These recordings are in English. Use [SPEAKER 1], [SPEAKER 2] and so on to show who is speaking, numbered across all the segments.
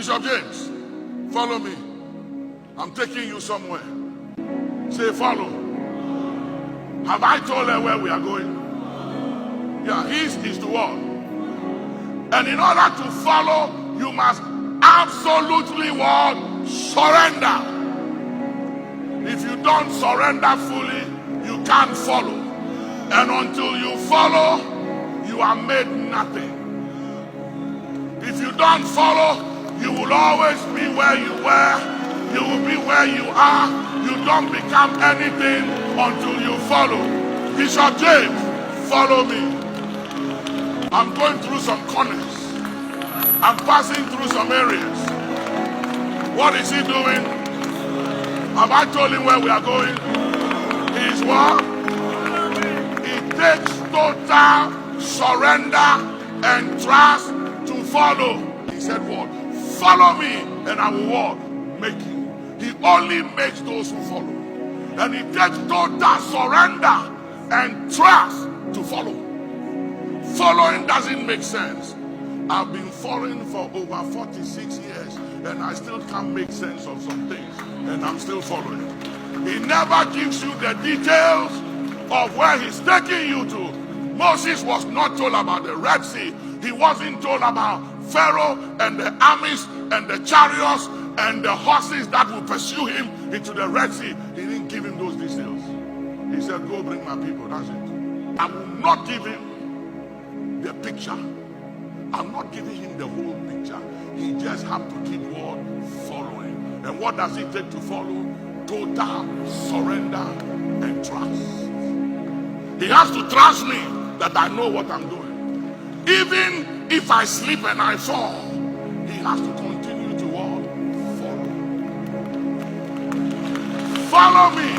[SPEAKER 1] Bishop James, follow me. I'm taking you somewhere. Say, follow. Have I told her where we are going? Yeah, his is the word. And in order to follow, you must absolutely what? Surrender. If you don't surrender fully, you can't follow. And until you follow, you are made nothing. If you don't follow, you will always be where you were. You will be where you are. You don't become anything until you follow. Bishop James, follow me. I'm going through some corners. I'm passing through some areas. What is he doing? Have I told him where we are going? He's what? It takes total surrender and trust to follow. He said what? Follow me and I will what? Make you. He only makes those who follow. And it takes total surrender and trust to follow. Following doesn't make sense. I've been following for over 46 years and I still can't make sense of some things. And I'm still following. He never gives you the details of where he's taking you to. Moses was not told about the Red Sea. He wasn't told about Pharaoh and the armies and the chariots and the horses that will pursue him into the Red Sea. He didn't give him those details. He said, go bring my people. That's it. I will not give him the picture. I'm not giving him the whole picture. He just have to keep on following. And what does it take to follow? Total surrender and trust. He has to trust me that I know what I'm doing. Even if I slip and I fall, he has to continue to walk. Follow me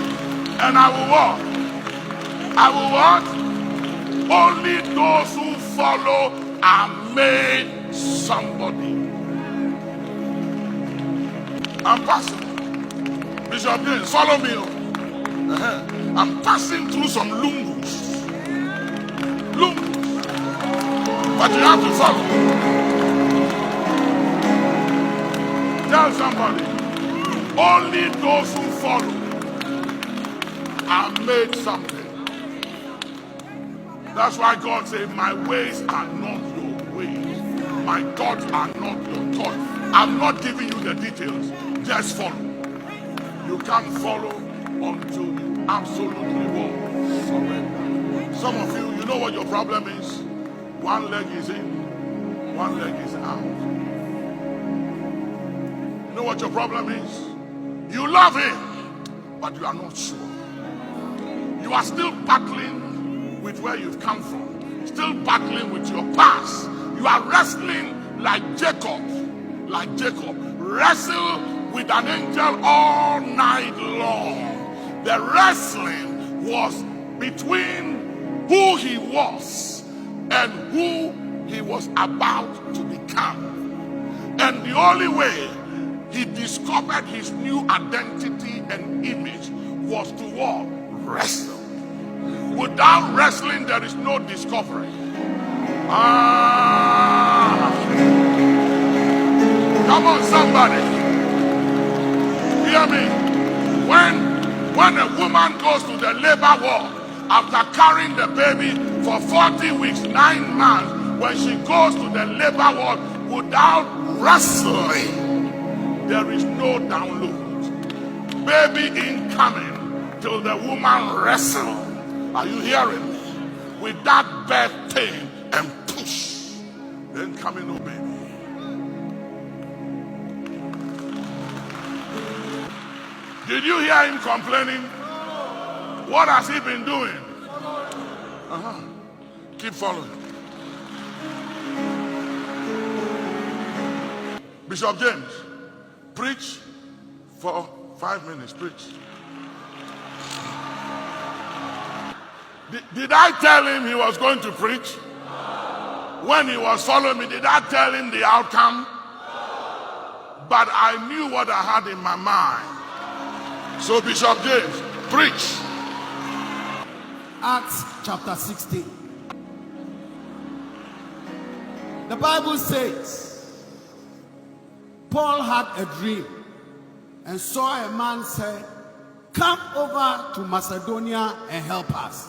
[SPEAKER 1] and I will walk. I will walk. Only those who follow are made somebody. I'm passing. Bishop James, follow me. I'm passing through some lungus. Lungus. But you have to follow. Tell somebody. Only those who follow are made something. That's why God said, my ways are not your ways. My thoughts are not your thoughts. I'm not giving you the details. Just follow. You can't follow until you absolutely will surrender. Some of you, you know what your problem is? One leg is in, one leg is out. You know what your problem is? You love him, but you are not sure. You are still battling with where you've come from. Still battling with your past. You are wrestling like Jacob. Like Jacob. Wrestle with an angel all night long. The wrestling was between who he was and who he was about to become. And the only way he discovered his new identity and image was to what? Wrestle. Without wrestling, there is no discovery. Come on, somebody. Hear me. When a woman goes to the labor ward after carrying the baby for 40 weeks, 9 months, when she goes to the labor ward without wrestling, there is no download. Baby incoming till the woman wrestles. Are you hearing me? With that birth pain and push, then coming, oh baby. Did you hear him complaining? What has he been doing? Keep following. Bishop James, preach for 5 minutes. Preach. Did I tell him he was going to preach? When he was following me, did I tell him the outcome? But I knew what I had in my mind. So Bishop James, preach.
[SPEAKER 2] Acts chapter 16. The Bible says, Paul had a dream and saw a man say, "Come over to Macedonia and help us."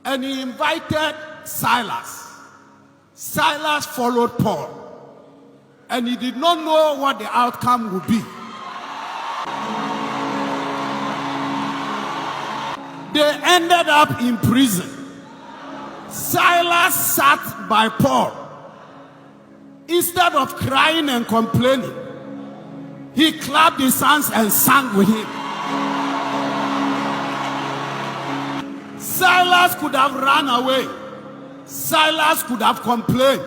[SPEAKER 2] And he invited Silas. Silas followed Paul, and he did not know what the outcome would be. They ended up in prison. Silas sat by Paul. Instead of crying and complaining, he clapped his hands and sang with him. Silas could have run away. Silas could have complained.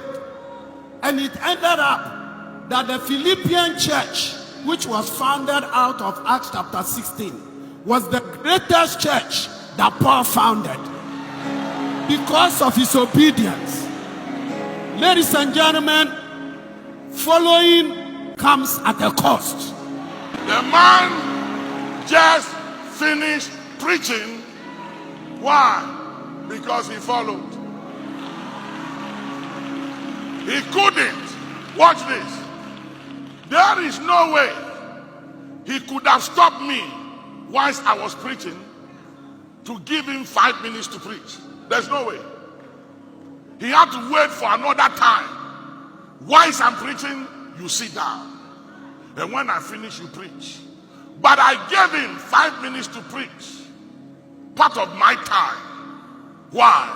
[SPEAKER 2] And it ended up that the Philippian church, which was founded out of Acts chapter 16, was the greatest church that Paul founded because of his obedience. Ladies and gentlemen, following comes at a cost.
[SPEAKER 1] The man just finished preaching. Why? Because he followed. He couldn't. Watch this. There is no way he could have stopped me whilst I was preaching to give him 5 minutes to preach. There's no way. He had to wait for another time. Whilst I'm preaching, you sit down. And when I finish, you preach. But I gave him 5 minutes to preach. Part of my time. Why?